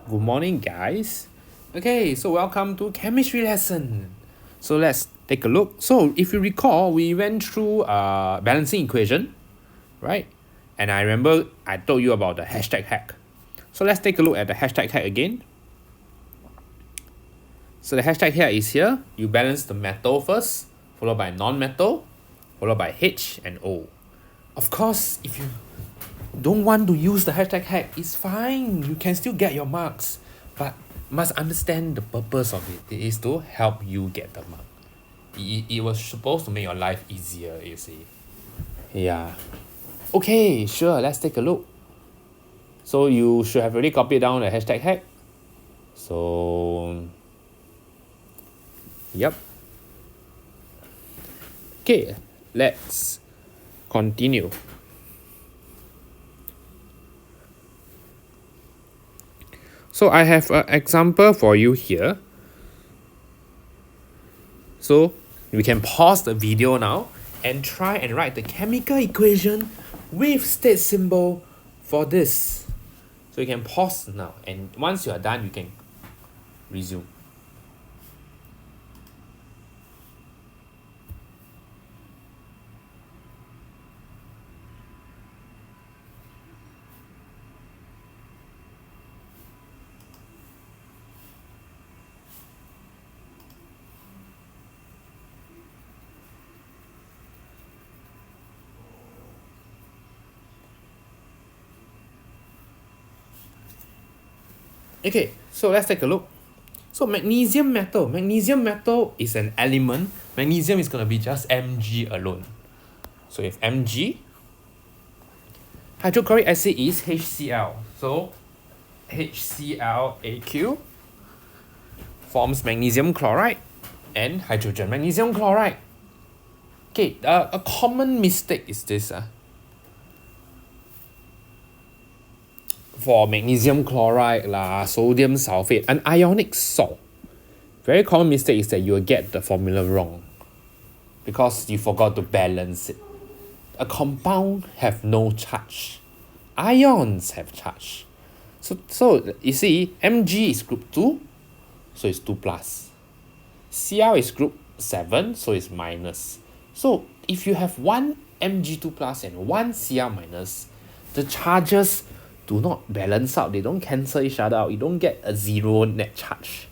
Good morning, guys. Okay, so welcome to chemistry lesson. So let's take a look. So if you recall, we went through balancing equation, right? And I remember I told you about the hashtag hack. So let's take a look at the hashtag hack again. So the hashtag hack is here. You balance the metal first, followed by non-metal, followed by H and O. Of course, if you don't want to use the hashtag hack, it's fine. You can still get your marks. But must understand the purpose of it. It is to help you get the mark. It was supposed to make your life easier, you see. Yeah. Okay, sure, let's take a look. So you should have already copied down the hashtag hack. So, yep. Okay, let's continue. So I have an example for you here. So we can pause the video now and try and write the chemical equation with state symbol for this. So you can pause now, and once you are done, you can resume. Okay, so let's take a look. So magnesium metal is an element. Magnesium is going to be just Mg alone. So if Mg, hydrochloric acid is HCl. So HClAq forms magnesium chloride and hydrogen magnesium chloride. Okay, a common mistake is this. For magnesium chloride, sodium sulfate, an ionic salt. Very common mistake is that you will get the formula wrong because you forgot to balance it. A compound have no charge. Ions have charge. So you see, Mg is group 2, so it's 2 plus. Cl is group 7, so it's minus. So if you have one Mg2 plus and one Cl minus, the charges do not balance out. They don't cancel each other out. You don't get a zero net charge.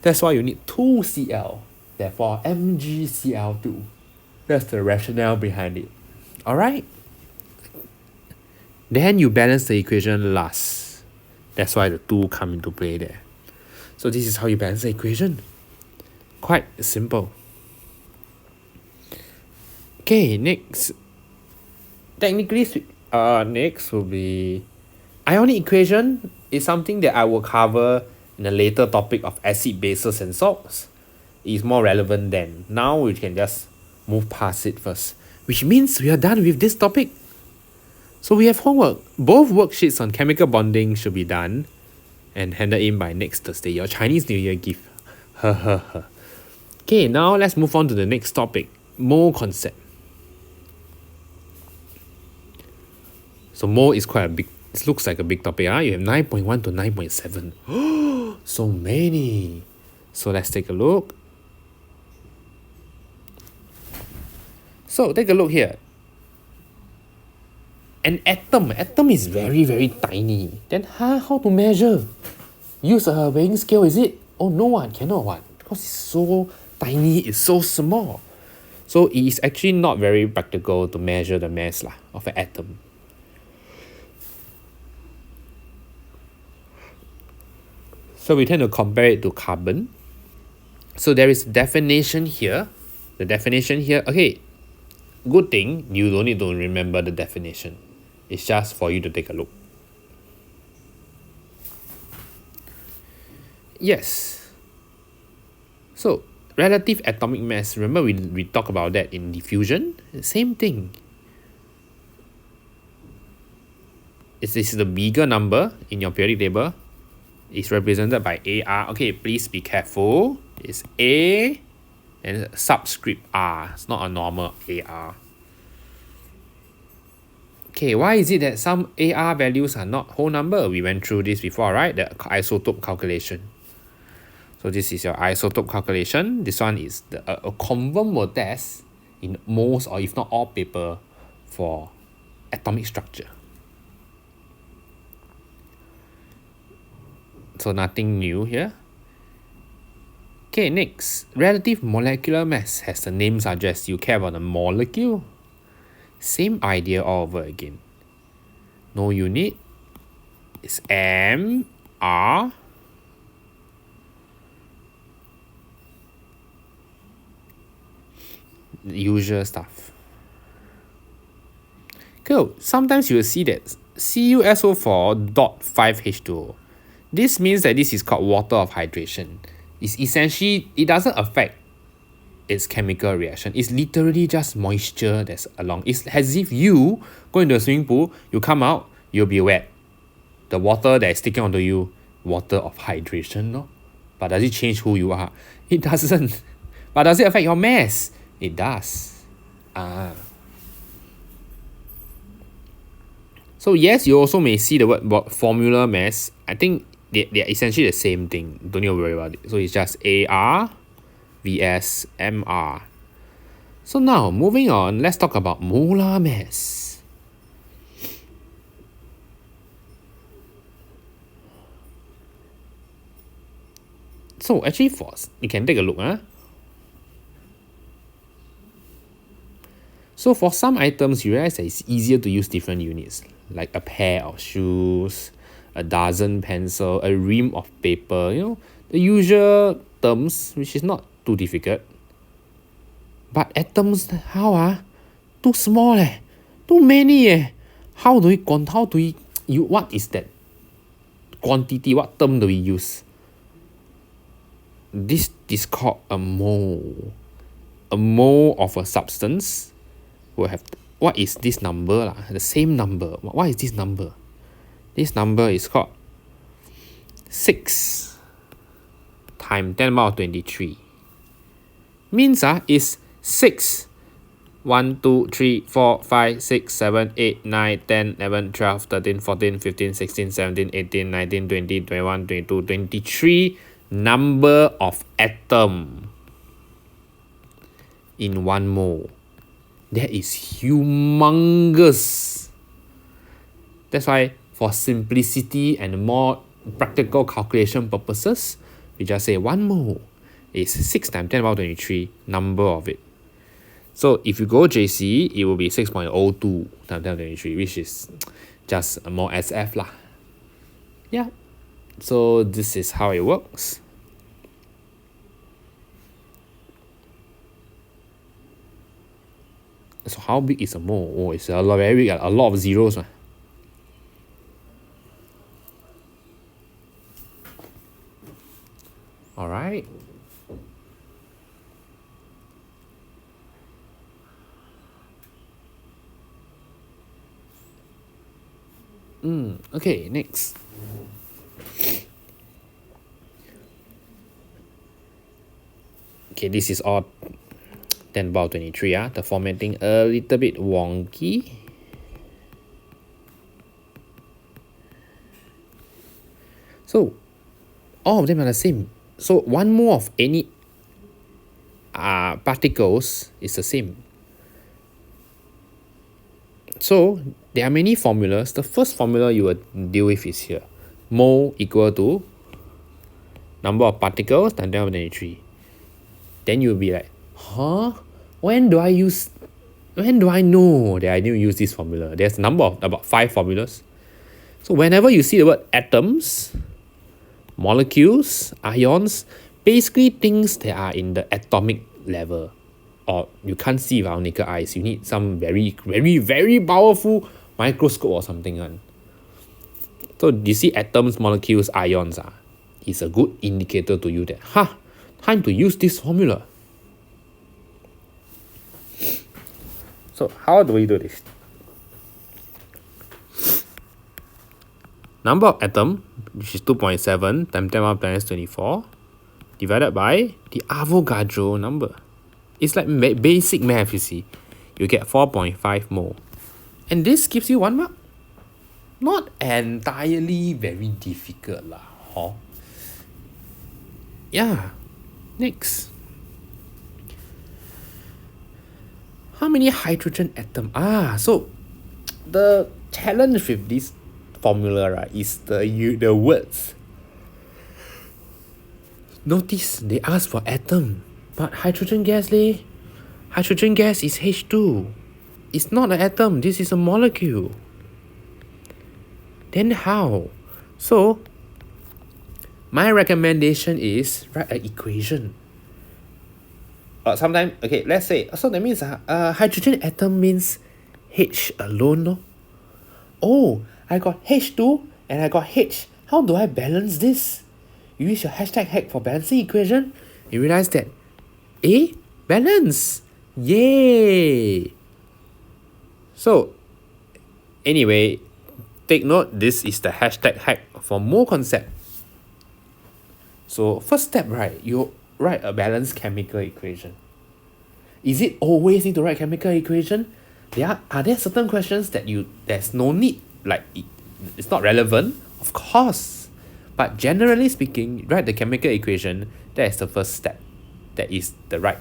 That's why you need 2 Cl. Therefore, MgCl2. That's the rationale behind it. Alright? Then you balance the equation last. That's why the 2 come into play there. So this is how you balance the equation. Quite simple. Okay, next. Technically, next will be ionic equation is something that I will cover in a later topic of acid, bases, and salts. It is more relevant then. Now we can just move past it first, which means we are done with this topic. So we have homework. Both worksheets on chemical bonding should be done and handed in by next Thursday, your Chinese New Year gift. Okay, now let's move on to the next topic, mole concept. So mole is quite a big, it looks like a big topic. You have 9.1 to 9.7. So many. So let's take a look. So take a look here. An atom is very, very tiny. Then how to measure? Use a weighing scale, is it? Oh no, one cannot one. Because it's so tiny, it's so small. So it is actually not very practical to measure the mass of an atom. So we tend to compare it to carbon. So there is definition here. The definition here, okay, good thing you don't need to remember the definition. It's just for you to take a look. Yes. So relative atomic mass, remember we talked about that in diffusion? Same thing. This is the bigger number in your periodic table. It's represented by AR. Okay, please be careful. It's A and subscript R. It's not a normal AR. Okay, why is it that some AR values are not whole number? We went through this before, right? The isotope calculation. So this is your isotope calculation. This one is a conformal test in most or if not all paper for atomic structure. So nothing new here. Okay, next. Relative molecular mass, has the name suggests you care about the molecule. Same idea all over again. No unit. It's M, R. The usual stuff. Cool. Sometimes you will see that CuSO4.5H2O. This means that this is called water of hydration. It's essentially, it doesn't affect its chemical reaction. It's literally just moisture that's along. It's as if you go into a swimming pool, you come out, you'll be wet. The water that is sticking onto you, water of hydration, no? But does it change who you are? It doesn't. But does it affect your mass? It does. So yes, you also may see the word formula mass. I think they're essentially the same thing. Don't need to worry about it. So it's just AR vs MR. So now, moving on, let's talk about molar mass. So actually, you can take a look. So for some items, you realize that it's easier to use different units, like a pair of shoes, a dozen pencil, a ream of paper, the usual terms, which is not too difficult. But atoms, how too small too many what is that quantity, what term do we use? This is called a mole. A mole of a substance will have, what is this number? The same number. What is this number? This number is called 6 times 10 to the power of 23. Means is 6. 1, 2, 3, 4, 5, 6, 7, 8, 9, 10, 11, 12, 13, 14, 15, 16, 17, 18, 19, 20, 21, 22, 23 number of atom in 1 mole. That is humongous. That's why for simplicity and more practical calculation purposes, we just say 1 mole is 6 times 10 to the power 23 number of it. So if you go JC, it will be 6.02 times 10 to the 23, which is just more SF lah. Yeah. So this is how it works. So how big is a mole? Oh, it's very big, a lot of zeros. All right. Okay, next. Okay, this is all 10 to the power 23. The formatting a little bit wonky. So all of them are the same. So 1 mole of any particles is the same. So there are many formulas. The first formula you will deal with is here. Mole equal to number of particles times 10 to the power 23. Then you'll be like, when do I know that I need to use this formula? There's a number of about 5 formulas. So whenever you see the word atoms, molecules, ions, basically things that are in the atomic level, or you can't see with our naked eyes. You need some very, very, very powerful microscope or something. So you see atoms, molecules, ions is a good indicator to you that time to use this formula. So how do we do this? Number of atom, which is 2.7 times 10 to the power 24, divided by the Avogadro number. It's like basic math, you see. You get 4.5 mole. And this gives you 1 mark. Not entirely very difficult lah, huh? Yeah. Next. How many hydrogen atom? So the challenge with this formula, right, is the words. Notice they ask for atom, but hydrogen gas leh. Hydrogen gas is H2. It's not an atom, this is a molecule. Then how? So my recommendation is write an equation. Sometimes, okay, let's say, so that means hydrogen atom means H alone, no? Oh, I got H2 and I got H. How do I balance this? You use your hashtag hack for balancing equation. You realize that, balance. Yay! So, anyway, take note, this is the hashtag hack for more concept. So, first step, right, you write a balanced chemical equation. Is it always need to write chemical equation? Are there certain questions that there's no need, like it's not relevant? Of course. But generally speaking, write the chemical equation. That is the first step. That is the right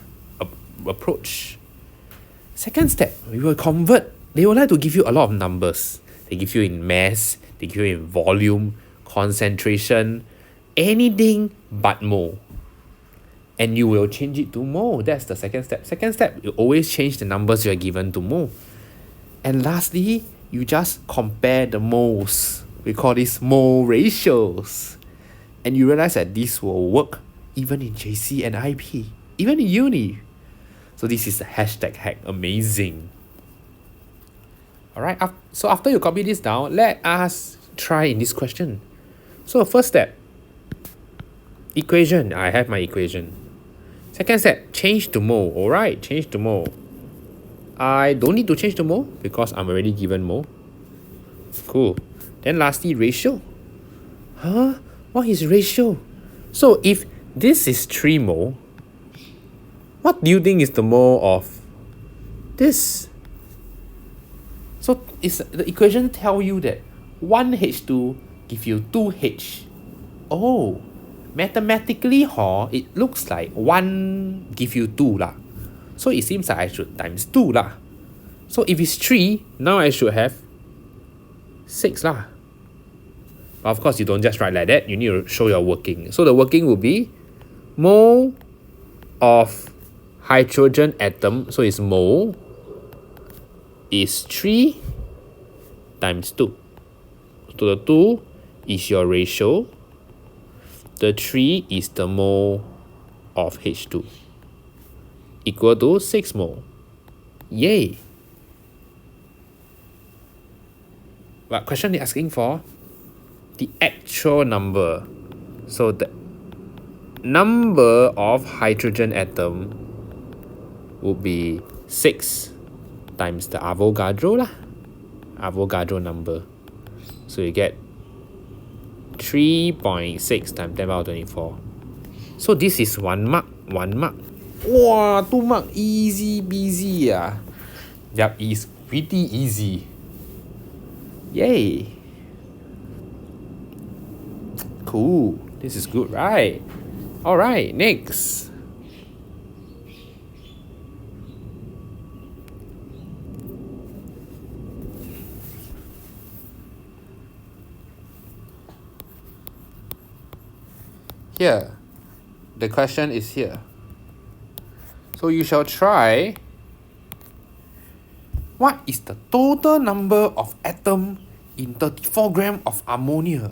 approach. Second step, we will convert. They will like to give you a lot of numbers. They give you in mass, they give you in volume, concentration, anything but mole. And you will change it to mole. That's the second step. Second step, you always change the numbers you are given to mole. And lastly, you just compare the moles. We call this mole ratios. And you realize that this will work even in JC and IP, even in uni. So this is the hashtag hack. Amazing. Alright, so after you copy this down, let us try in this question. So first step, equation. I have my equation. Second step, change to mole. Alright, change to mole. I don't need to change to mole because I'm already given mole. Cool. Then lastly, ratio. What is ratio? So if this is 3 mole, what do you think is the mole of this? So the equation tell you that 1 H2 give you 2 H. Oh, mathematically, it looks like 1 give you 2 lah. So it seems like I should times 2 lah. So if it's 3, now I should have 6 lah. But of course, you don't just write like that. You need to show your working. So the working will be mole of hydrogen atom. So it's mole is 3 times 2. So the 2 is your ratio. The 3 is the mole of H2. Equal to 6 mole. Yay! But question is asking for the actual number. So the number of hydrogen atom would be 6 times the Avogadro lah. Avogadro number. So you get 3.6 times 10 power 24. So this is 1 mark, 1 mark. Wow, 2 mark, easy peasy. Yup, it's pretty easy. Yay. Cool. This is good, right? Alright, next. Here. The question is here. So you shall try. What is the total number of atom in 34 grams of ammonia?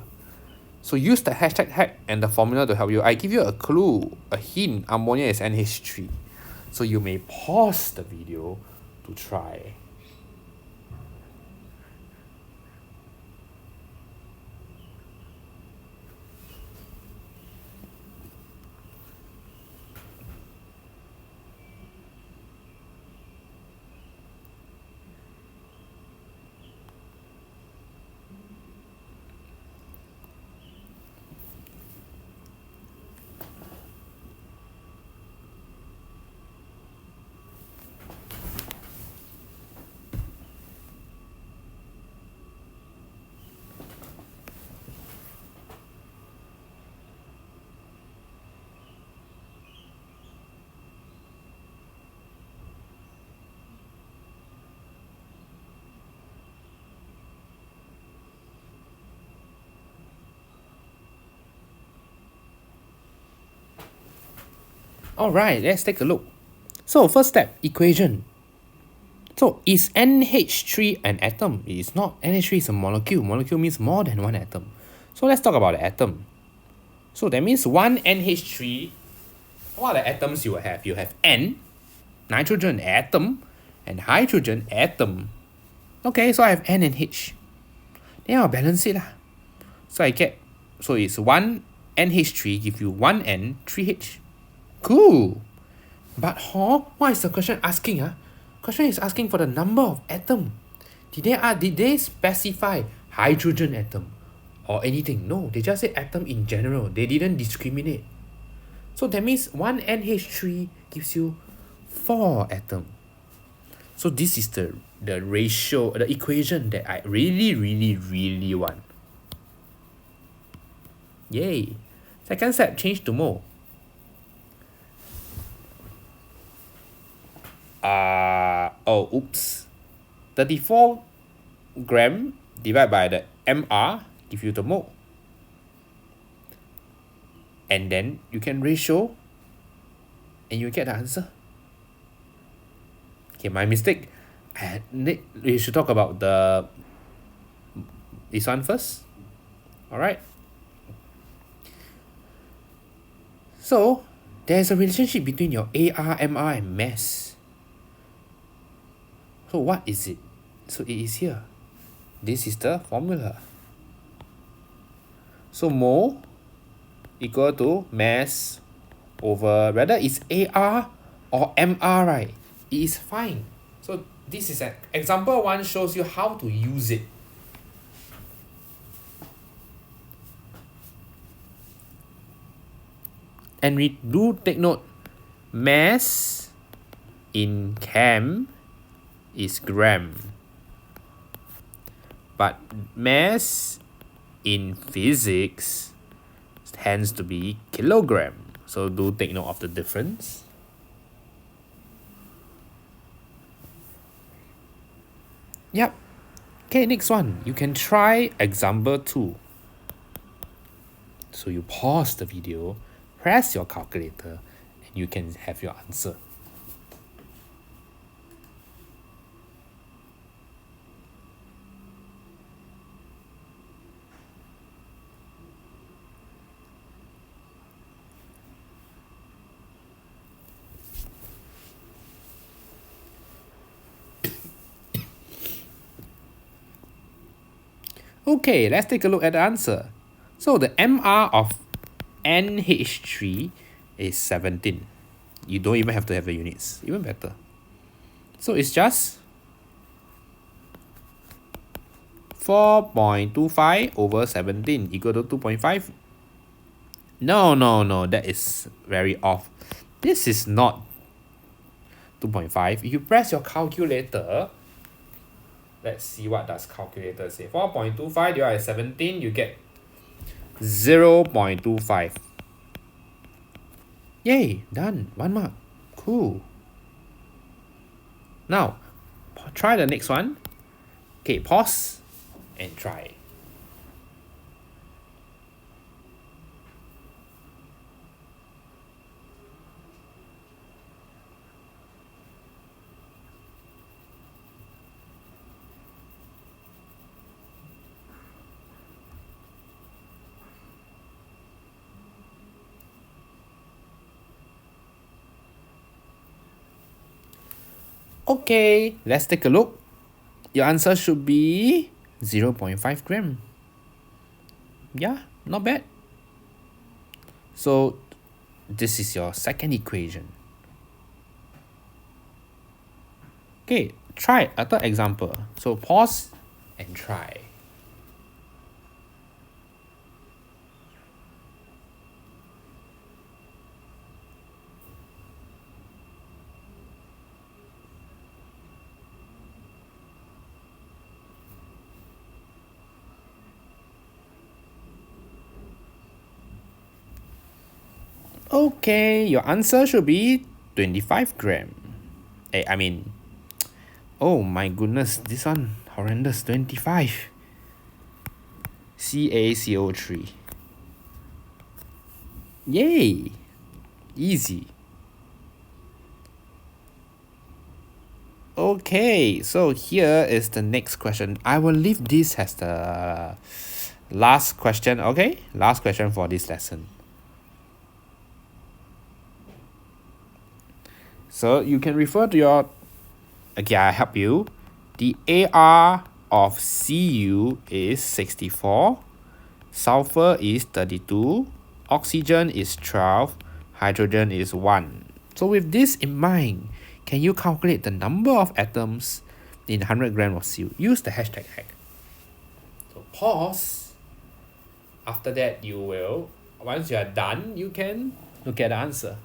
So use the hashtag hack and the formula to help you. I give you a clue, a hint. Ammonia is NH3. So you may pause the video to try. Alright, let's take a look. So first step, equation. So is NH3 an atom? It is not. NH3 is a molecule. Molecule means more than one atom. So let's talk about the atom. So that means one NH3, what are the atoms you will have? You have N, nitrogen atom, and hydrogen atom. Okay, so I have N and H. Then I'll balance it. So it's 1 NH3 give you 1 N, 3H. Cool. But what is the question asking? Question is asking for the number of atom. Did they specify hydrogen atom or anything? No, they just said atom in general. They didn't discriminate. So that means 1 NH3 gives you 4 atom. So this is the ratio, the equation that I really want. Yay. Second step, change to mole. Oops. 34 gram divided by the MR give you the mole. And then you can ratio and you get the answer. Okay, my mistake. We should talk about this one first. Alright. So there's a relationship between your AR, MR, and mass. So what is it? So it is here. This is the formula. So mole equal to mass over whether it's AR or MR, right? It is fine. So this is an example 1 shows you how to use it. And we do take note, mass in chem is gram, but mass in physics tends to be kilogram. So do take note of the difference. Yep. Okay, next one. You can try example 2. So you pause the video, press your calculator, and you can have your answer. Okay, let's take a look at the answer. So the MR of NH3 is 17. You don't even have to have the units, even better. So it's just 4.25 over 17 equal to 2.5. No, that is very off. This is not 2.5. If you press your calculator, let's see what does calculator say. 4.25 divided by 17, you get 0.25. Yay, done. 1 mark. Cool. Now, try the next one. Okay, pause and try. Okay, let's take a look. Your answer should be 0.5 gram. Yeah, not bad. So this is your second equation. Okay, try a third example. So pause and try. Okay, your answer should be 25 gram. Oh my goodness, this one horrendous, 25. CaCO3. Yay, easy. Okay, so here is the next question. I will leave this as the last question, okay? Last question for this lesson. So you can refer to your... Okay, I help you. The AR of Cu is 64. Sulfur is 32. Oxygen is 12. Hydrogen is 1. So with this in mind, can you calculate the number of atoms in 100 grams of Cu? Use the hashtag hack. So pause. After that, you will, once you are done, you can look at the answer.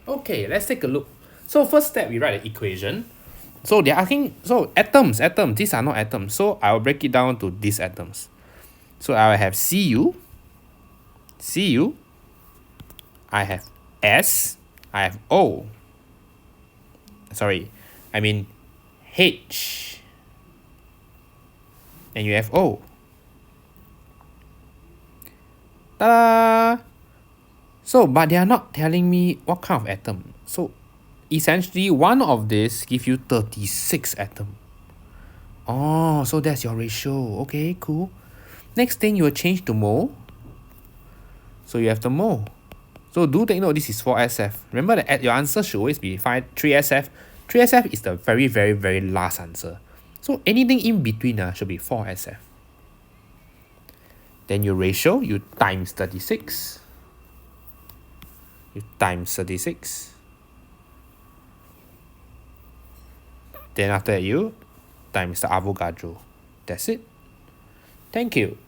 Okay, let's take a look. So first step, we write an equation. So they're asking, so atoms, these are not atoms. So I will break it down to these atoms. So I will have Cu, I have S, I have O. Sorry, I mean H. And you have O. Ta-da! So, but they are not telling me what kind of atom. So, essentially, one of this give you 36 atom. Oh, so that's your ratio. Okay, cool. Next thing, you will change to mole. So, you have the mole. So, do take note, this is 4SF. Remember that your answer should always be 3SF. 3SF is the very, very, very last answer. So, anything in between should be 4SF. Then your ratio, you times 36. You times 36. Then after that, you times the Avogadro. That's it. Thank you.